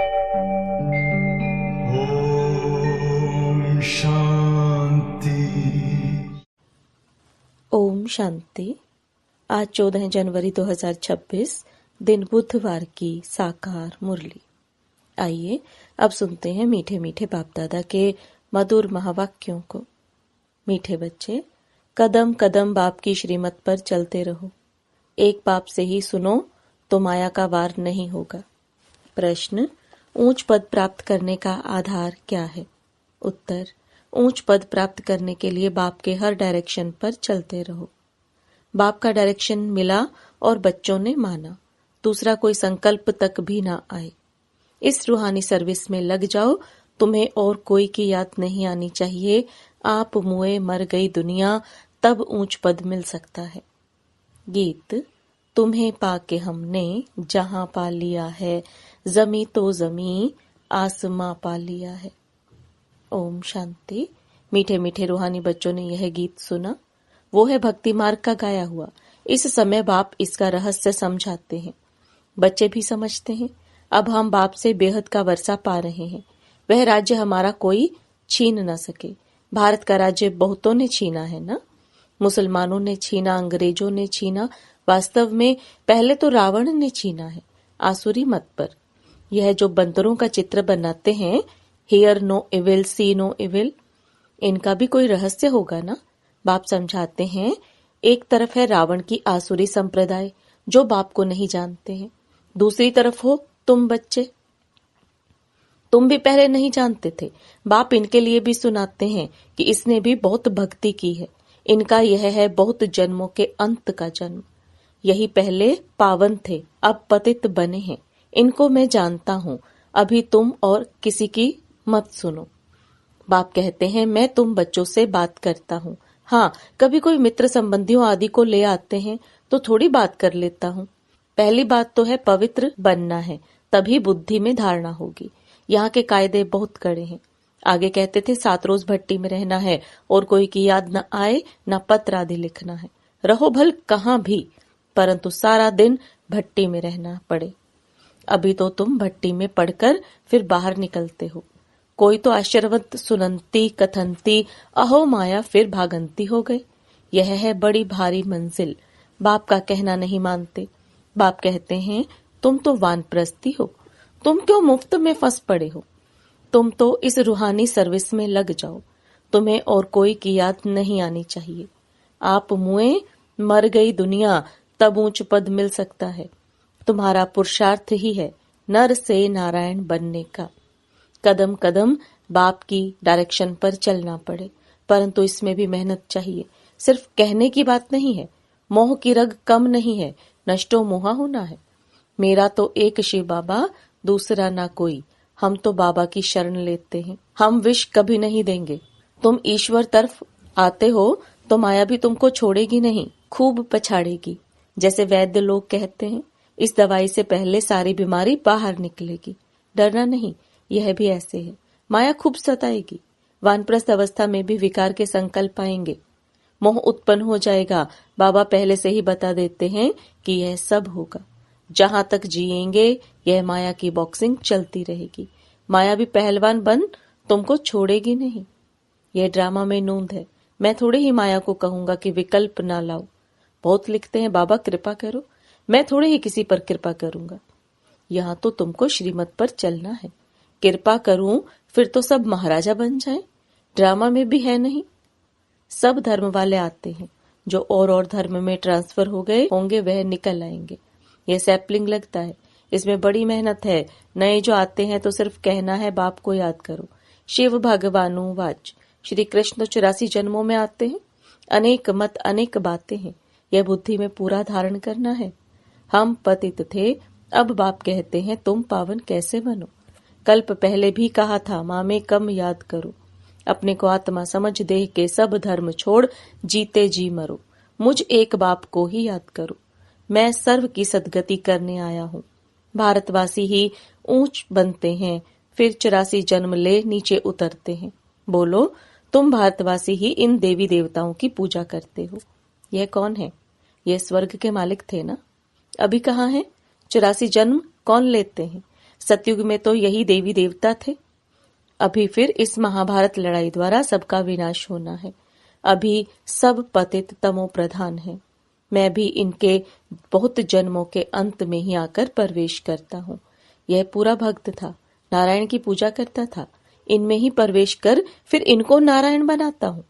ओम शांति। ओम शांति। आज 14 जनवरी 2026 दिन बुधवार की साकार मुरली। आइए अब सुनते हैं मीठे मीठे बाप दादा के मधुर महावाक्यों को। मीठे बच्चे, कदम कदम बाप की श्रीमत पर चलते रहो। एक बाप से ही सुनो तो माया का वार नहीं होगा। प्रश्न, ऊंच पद प्राप्त करने का आधार क्या है? उत्तर, ऊंच पद प्राप्त करने के लिए बाप के हर डायरेक्शन पर चलते रहो। बाप का डायरेक्शन मिला और बच्चों ने माना, दूसरा कोई संकल्प तक भी ना आए। इस रूहानी सर्विस में लग जाओ, तुम्हें और कोई की याद नहीं आनी चाहिए। आप मुए मर गई दुनिया, तब ऊंच पद मिल सकता है। गीत। तुम्हें पाके हमने जहां पा लिया है, जमी तो जमी आसमां पा लिया है। ओम शांति। मीठे मीठे रूहानी बच्चों ने यह गीत सुना, वो है भक्ति मार्ग का गाया हुआ। इस समय बाप इसका रहस्य समझाते हैं, बच्चे भी समझते हैं। अब हम बाप से बेहद का वर्षा पा रहे हैं। वह राज्य हमारा कोई छीन न सके। भारत का राज्य बहुतों ने छीना है ना, मुसलमानों ने छीना, अंग्रेजों ने छीना। वास्तव में पहले तो रावण ने छीना है, आसुरी मत पर। यह जो बंदरों का चित्र बनाते हैं, hear no evil see no evil, इनका भी कोई रहस्य होगा ना। बाप समझाते हैं, एक तरफ है रावण की आसुरी संप्रदाय जो बाप को नहीं जानते हैं, दूसरी तरफ हो तुम बच्चे। तुम भी पहले नहीं जानते थे। बाप इनके लिए भी सुनाते हैं कि इसने भी बहुत भक्ति की है। इनका यह है बहुत जन्मों के अंत का जन्म। यही पहले पावन थे, अब पतित बने हैं। इनको मैं जानता हूँ, अभी तुम और किसी की मत सुनो। बाप कहते हैं, मैं तुम बच्चों से बात करता हूँ। हाँ, कभी कोई मित्र संबंधियों आदि को ले आते हैं तो थोड़ी बात कर लेता हूँ। पहली बात तो है पवित्र बनना है, तभी बुद्धि में धारणा होगी। यहाँ के कायदे बहुत कड़े हैं। आगे कहते थे 7 रोज भट्टी में रहना है और कोई की याद न आए, न पत्र आदि लिखना है। रहो भल कहाँ भी, परंतु सारा दिन भट्टी में रहना पड़े। अभी तो तुम भट्टी में पढ़कर फिर बाहर निकलते हो। कोई तो आश्चर्यवत सुनंती कथनती अहो माया फिर भागंती हो गए। यह है बड़ी भारी मंजिल। बाप का कहना नहीं मानते। बाप कहते हैं, तुम तो वानप्रस्थी हो, तुम क्यों मुफ्त में फंस पड़े हो? तुम तो इस रूहानी सर्विस में लग जाओ। तुम्हें और कोई की याद नहीं आनी चाहिए। आप मुए मर गई दुनिया, तब ऊंच पद मिल सकता है। तुम्हारा पुरुषार्थ ही है नर से नारायण बनने का। कदम कदम बाप की डायरेक्शन पर चलना पड़े, परंतु इसमें भी मेहनत चाहिए। सिर्फ कहने की बात नहीं है। मोह की रग कम नहीं है, नष्टो मोहा होना है। मेरा तो एक शिव बाबा, दूसरा ना कोई। हम तो बाबा की शरण लेते हैं। हम विष कभी नहीं देंगे। तुम ईश्वर तरफ आते हो तो माया भी तुमको छोड़ेगी नहीं, खूब पछाड़ेगी। जैसे वैद्य लोग कहते हैं, इस दवाई से पहले सारी बीमारी बाहर निकलेगी। डरना नहीं, यह भी ऐसे है। माया खूब सताएगी। वानप्रस्थ अवस्था में भी विकार के संकल्प आएंगे, मोह उत्पन्न हो जाएगा। बाबा पहले से ही बता देते हैं कि यह सब होगा। जहां तक जिएंगे यह माया की बॉक्सिंग चलती रहेगी। माया भी पहलवान बन तुमको छोड़ेगी नहीं। यह ड्रामा में नूंद है। मैं थोड़े ही माया को कहूंगा कि विकल्प ना लाओ। बहुत लिखते हैं, बाबा कृपा करो। मैं थोड़े ही किसी पर कृपा करूंगा। यहाँ तो तुमको श्रीमत पर चलना है। कृपा करूं फिर तो सब महाराजा बन जाएं। ड्रामा में भी है नहीं। सब धर्म वाले आते हैं, जो और धर्म में ट्रांसफर हो गए होंगे वह निकल आएंगे। यह सैपलिंग लगता है, इसमें बड़ी मेहनत है। नए जो आते हैं तो सिर्फ कहना है बाप को याद करो। शिव भगवानु वाच। श्री कृष्ण 84 जन्मों में आते हैं। अनेक मत अनेक बातें हैं, यह बुद्धि में पूरा धारण करना है। हम पतित थे, अब बाप कहते हैं तुम पावन कैसे बनो। कल्प पहले भी कहा था, माँ में कम याद करो। अपने को आत्मा समझ देह के सब धर्म छोड़ जीते जी मरो। मुझ एक बाप को ही याद करो। मैं सर्व की सदगति करने आया हूँ। भारतवासी ही ऊंच बनते हैं, फिर 84 जन्म ले नीचे उतरते हैं। बोलो, तुम भारतवासी ही इन देवी देवताओं की पूजा करते हो। यह कौन है? यह स्वर्ग के मालिक थे ना। अभी कहाँ है? 84 जन्म कौन लेते हैं? सतयुग में तो यही देवी देवता थे। अभी फिर इस महाभारत लड़ाई द्वारा सबका विनाश होना है। अभी सब पतित तमो प्रधान है। मैं भी इनके बहुत जन्मों के अंत में ही आकर प्रवेश करता हूँ। यह पूरा भक्त था, नारायण की पूजा करता था। इनमें ही प्रवेश कर फिर इनको नारायण बनाता हूँ।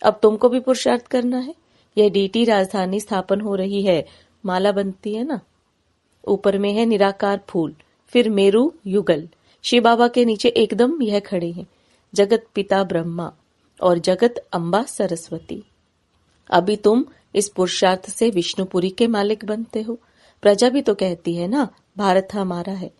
अब तुमको भी पुरुषार्थ करना है। यह डीटी राजधानी स्थापन हो रही है, माला बनती है ना, ऊपर में है निराकार फूल, फिर मेरु युगल, शिव बाबा के नीचे एकदम यह खड़े हैं जगत पिता ब्रह्मा और जगत अम्बा सरस्वती। अभी तुम इस पुरुषार्थ से विष्णुपुरी के मालिक बनते हो। प्रजा भी तो कहती है ना, भारत हमारा है।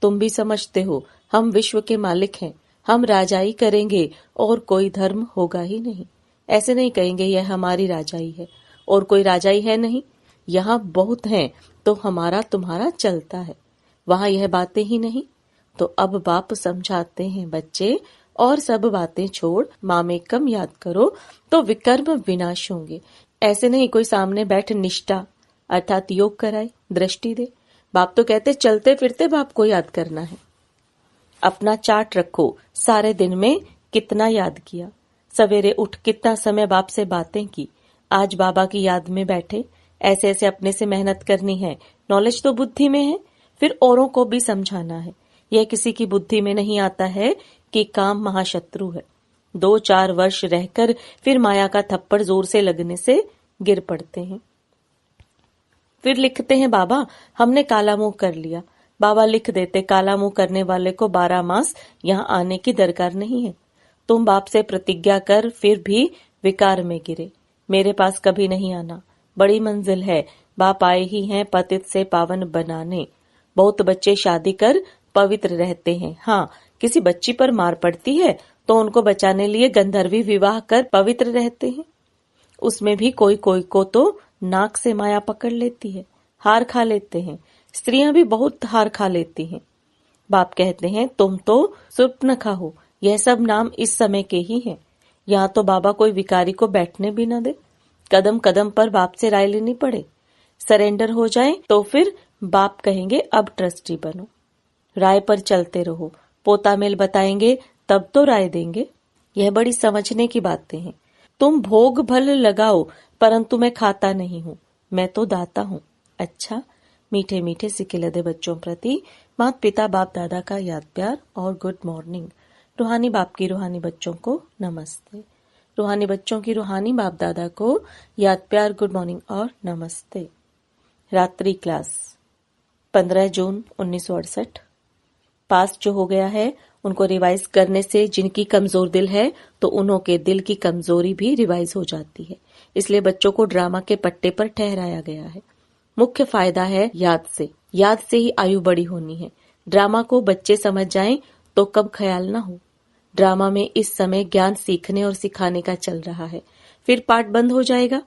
तुम भी समझते हो हम विश्व के मालिक हैं, हम राजाई करेंगे और कोई धर्म होगा ही नहीं। ऐसे नहीं कहेंगे यह हमारी राजाई है और कोई राजाई है नहीं, यहाँ बहुत हैं तो हमारा तुम्हारा चलता है। वहां यह बातें ही नहीं। तो अब बाप समझाते हैं, बच्चे और सब बातें छोड़ मामेकम याद करो तो विकर्म विनाश होंगे। ऐसे नहीं कोई सामने बैठ निष्ठा अर्थात योग कराए, दृष्टि दे। बाप तो कहते चलते फिरते बाप को याद करना है। अपना चार्ट रखो, सारे दिन में कितना याद किया, सवेरे उठ कितना समय बाप से बातें की, आज बाबा की याद में बैठे। ऐसे ऐसे अपने से मेहनत करनी है। नॉलेज तो बुद्धि में है, फिर औरों को भी समझाना है। यह किसी की बुद्धि में नहीं आता है कि काम महाशत्रु है। 2-4 वर्ष रहकर फिर माया का थप्पड़ जोर से लगने से गिर पड़ते हैं। फिर लिखते हैं, बाबा हमने काला मुंह कर लिया। बाबा लिख देते, काला मुंह करने वाले को 12 मास यहाँ आने की दरकार नहीं है। तुम बाप से प्रतिज्ञा कर फिर भी विकार में गिरे। मेरे पास कभी नहीं आना, बड़ी मंजिल है। बाप आए ही हैं पतित से पावन बनाने। बहुत बच्चे शादी कर पवित्र रहते हैं। हाँ, किसी बच्ची पर मार पड़ती है तो उनको बचाने लिए गंधर्वी विवाह कर पवित्र रहते हैं। उसमें भी कोई कोई को तो नाक से माया पकड़ लेती है, हार खा लेते हैं। स्त्रियां भी बहुत हार खा लेती हैं। बाप कहते हैं तुम तो सुर्पनखा हो। यह सब नाम इस समय के ही हैं। यहाँ तो बाबा कोई विकारी को बैठने भी न दे। कदम कदम पर बाप से राय लेनी पड़े। सरेंडर हो जाए तो फिर बाप कहेंगे अब ट्रस्टी बनो। राय पर चलते रहो। पोता मेल बताएंगे तब तो राय देंगे। यह बड़ी समझने की बातें हैं। तुम भोग भल लगाओ परंतु मैं खाता नहीं हूँ, मैं तो दाता हूँ। अच्छा, मीठे मीठे सिके लदे बच्चों प्रति माता पिता बाप दादा का याद प्यार और गुड मॉर्निंग। रूहानी बाप की रूहानी बच्चों को नमस्ते। रूहानी बच्चों की रूहानी बाप दादा को याद प्यार, गुड मॉर्निंग और नमस्ते। रात्रि क्लास 15 जून 1968। पास्ट जो हो गया है उनको रिवाइज करने से जिनकी कमजोर दिल है तो उन्हों के दिल की कमजोरी भी रिवाइज हो जाती है। इसलिए बच्चों को ड्रामा के पट्टे पर ठहराया गया है। मुख्य फायदा है याद से ही आयु बड़ी होनी है। ड्रामा को बच्चे समझ जाएं तो कब ख्याल ना हो। ड्रामा में इस समय ज्ञान सीखने और सिखाने का चल रहा है। फिर पाठ बंद हो जाएगा।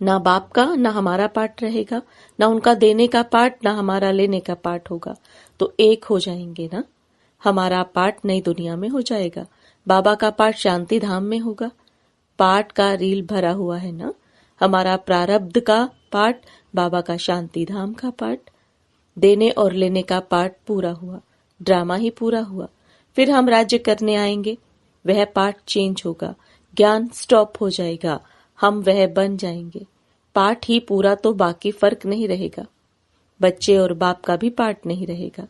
ना बाप का ना हमारा पाठ रहेगा, ना उनका देने का पाठ ना हमारा लेने का पाठ होगा। तो एक हो जाएंगे ना। हमारा पाठ नई दुनिया में हो जाएगा, बाबा का पाठ शांति धाम में होगा। पाठ का रील भरा हुआ है ना। हमारा प्रारब्ध का पाठ, बाबा का शांति धाम का पाठ। देने और लेने का पाठ पूरा हुआ, ड्रामा ही पूरा हुआ। फिर हम राज्य करने आएंगे, वह पाठ चेंज होगा, ज्ञान स्टॉप हो जाएगा, हम वह बन जाएंगे। पाठ ही पूरा तो बाकी फर्क नहीं रहेगा। बच्चे और बाप का भी पाठ नहीं रहेगा।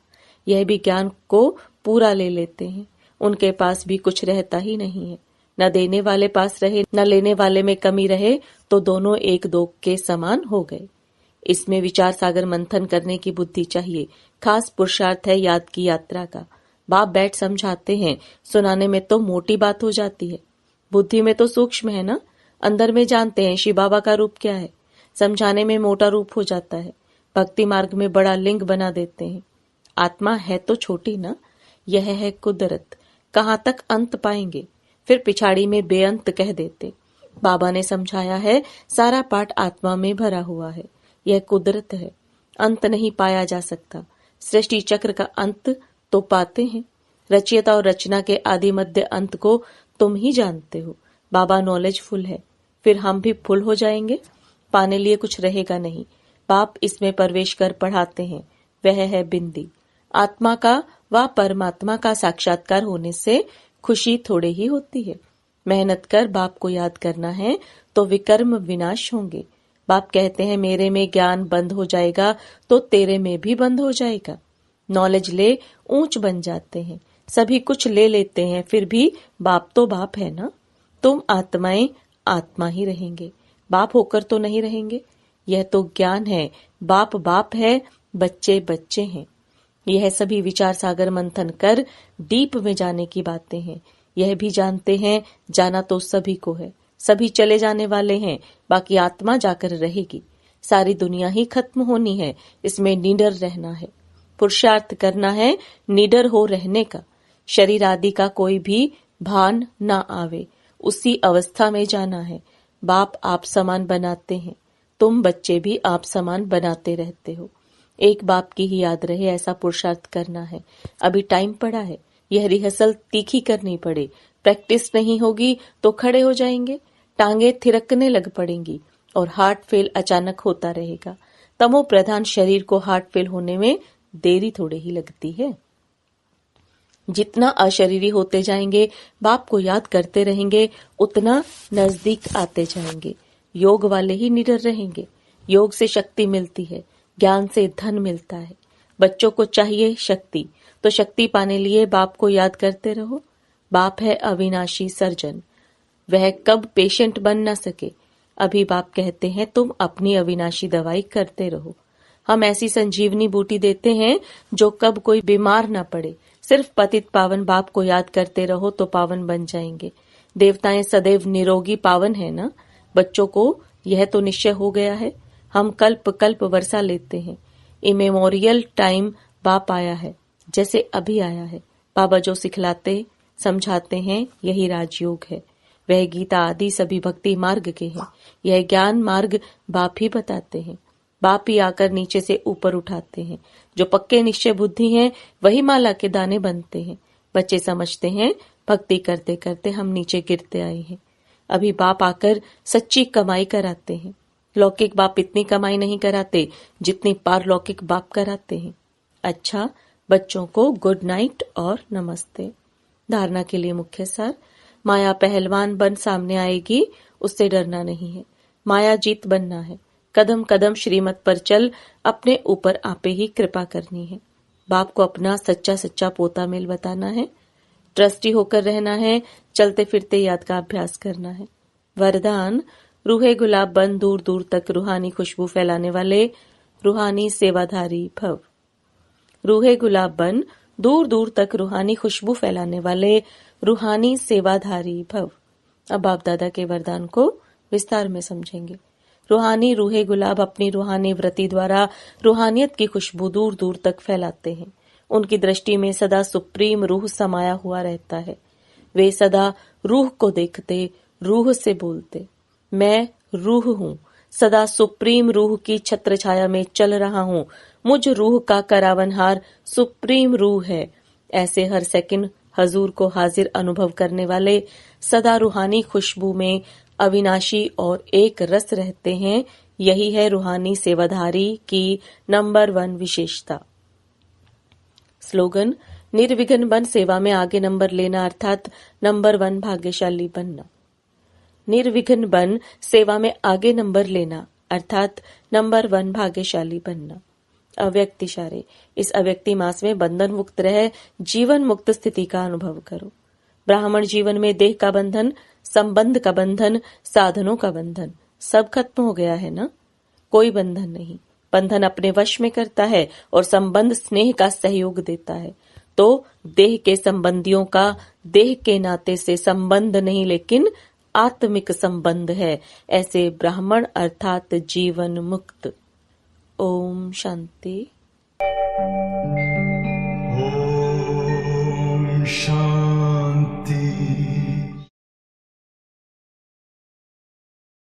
यह भी ज्ञान को पूरा ले लेते हैं, उनके पास भी कुछ रहता ही नहीं है। न देने वाले पास रहे न लेने वाले में कमी रहे तो दोनों एक दो के समान हो गए। इसमें विचार सागर मंथन करने की बुद्धि चाहिए। खास पुरुषार्थ है याद की यात्रा का। बाप बैठ समझाते हैं, सुनाने में तो मोटी बात हो जाती है, बुद्धि में तो सूक्ष्म है ना। अंदर में जानते हैं शिव बाबा का रूप क्या है, समझाने में मोटा रूप हो जाता है। भक्ति मार्ग में बड़ा लिंग बना देते हैं। आत्मा है तो छोटी ना, यह है कुदरत, कहाँ तक अंत पाएंगे। फिर पिछाड़ी में बेअंत कह देते। बाबा ने समझाया है सारा पाठ आत्मा में भरा हुआ है, यह कुदरत है, अंत नहीं पाया जा सकता। सृष्टि चक्र का अंत तो पाते हैं, रचयिता और रचना के आदि मध्य अंत को तुम ही जानते हो। बाबा नॉलेजफुल है, फिर हम भी फुल हो जाएंगे, पाने लिए कुछ रहेगा नहीं। बाप इसमें प्रवेश कर पढ़ाते हैं, वह है बिंदी। आत्मा का वह परमात्मा का साक्षात्कार होने से खुशी थोड़े ही होती है। मेहनत कर बाप को याद करना है तो विकर्म विनाश होंगे। बाप कहते हैं मेरे में ज्ञान बंद हो जाएगा तो तेरे में भी बंद हो जाएगा। नॉलेज ले ऊंच बन जाते हैं, सभी कुछ ले लेते हैं, फिर भी बाप तो बाप है ना। तुम आत्माएं आत्मा ही रहेंगे, बाप होकर तो नहीं रहेंगे। यह तो ज्ञान है, बाप बाप है, बच्चे बच्चे हैं। यह सभी विचार सागर मंथन कर डीप में जाने की बातें हैं। यह भी जानते हैं जाना तो सभी को है, सभी चले जाने वाले हैं, बाकी आत्मा जाकर रहेगी। सारी दुनिया ही खत्म होनी है, इसमें निडर रहना है, पुरुषार्थ करना है निडर हो रहने का। शरीर आदि का कोई भी भान ना आवे, उसी अवस्था में जाना है। बाप आप समान बनाते हैं, तुम बच्चे भी आप समान बनाते रहते हो। एक बाप की ही याद रहे ऐसा पुरुषार्थ करना है। अभी टाइम पड़ा है, यह रिहर्सल तीखी करनी पड़े। प्रैक्टिस नहीं होगी तो खड़े हो जाएंगे, टांगे थिरकने लग पड़ेंगी और हार्ट फेल अचानक होता रहेगा। तमो प्रधान शरीर को हार्ट फेल होने में देरी थोड़े ही लगती है। जितना अशरीरी होते जाएंगे, बाप को याद करते रहेंगे, उतना नजदीक आते जाएंगे। योग वाले ही निडर रहेंगे। योग से शक्ति मिलती है, ज्ञान से धन मिलता है। बच्चों को चाहिए शक्ति, तो शक्ति पाने लिए बाप को याद करते रहो। बाप है अविनाशी सर्जन, वह कब पेशेंट बन न सके। अभी बाप कहते हैं तुम अपनी अविनाशी दवाई करते रहो। हम ऐसी संजीवनी बूटी देते हैं जो कब कोई बीमार न पड़े। सिर्फ पतित पावन बाप को याद करते रहो तो पावन बन जाएंगे। देवताएं सदैव निरोगी पावन है ना। बच्चों को यह तो निश्चय हो गया है। हम कल्प कल्प वर्षा लेते हैं। इमेमोरियल टाइम बाप आया है, जैसे अभी आया है। बाबा जो सिखलाते समझाते हैं यही राजयोग है। वह गीता आदि सभी भक्ति मार्ग के हैं। यह ज्ञान मार्ग बाप ही बताते हैं। बाप ही आकर नीचे से ऊपर उठाते हैं। जो पक्के निश्चय बुद्धि हैं वही माला के दाने बनते हैं। बच्चे समझते हैं भक्ति करते करते हम नीचे गिरते आए हैं। अभी बाप आकर सच्ची कमाई कराते हैं। लौकिक बाप इतनी कमाई नहीं कराते जितनी पारलौकिक बाप कराते हैं। अच्छा, बच्चों को गुड नाइट और नमस्ते। धारणा के लिए मुख्य सार, माया पहलवान बन सामने आएगी, उससे डरना नहीं है। माया जीत बनना है। कदम कदम श्रीमत पर चल, अपने ऊपर आपे ही कृपा करनी है। बाप को अपना सच्चा सच्चा पोता मेल बताना है। ट्रस्टी होकर रहना है। चलते फिरते याद का अभ्यास करना है। वरदान, रूहे गुलाब बन दूर दूर तक रूहानी खुशबू फैलाने वाले रूहानी सेवाधारी भव। रूहे गुलाब बन दूर दूर तक रूहानी खुशबू फैलाने वाले रूहानी सेवाधारी भव। अब बाप दादा के वरदान को विस्तार में समझेंगे। रूहानी रूहे गुलाब अपनी रूहानी वृत्ति द्वारा रूहानियत की खुशबू दूर दूर तक फैलाते हैं। उनकी दृष्टि में सदा सुप्रीम रूह समाया हुआ रहता है। वे सदा रूह को देखते, रूह से बोलते। मैं रूह हूँ, सदा सुप्रीम रूह की छत्र छाया में चल रहा हूँ। मुझ रूह का करावनहार सुप्रीम रूह है। ऐसे हर सेकंड हजूर को हाजिर अनुभव करने वाले सदा रूहानी खुशबू में अविनाशी और एक रस रहते हैं। यही है रूहानी सेवाधारी की नंबर 1 विशेषता। स्लोगन, निर्विघ्न बन सेवा में आगे नंबर लेना, अर्थात नंबर 1 भाग्यशाली बनना। निर्विघ्न बन सेवा में आगे नंबर लेना, अर्थात नंबर 1 भाग्यशाली बनना। अव्यक्त इशारे, इस अव्यक्ति मास में बंधन मुक्त रह जीवन मुक्त स्थिति का अनुभव करो। ब्राह्मण जीवन में देह का बंधन, संबंध का बंधन, साधनों का बंधन सब खत्म हो गया है ना। कोई बंधन नहीं। बंधन अपने वश में करता है और संबंध स्नेह का सहयोग देता है। तो देह के संबंधियों का देह के नाते से संबंध नहीं, लेकिन आत्मिक संबंध है। ऐसे ब्राह्मण अर्थात जीवन मुक्त। ओम शांति।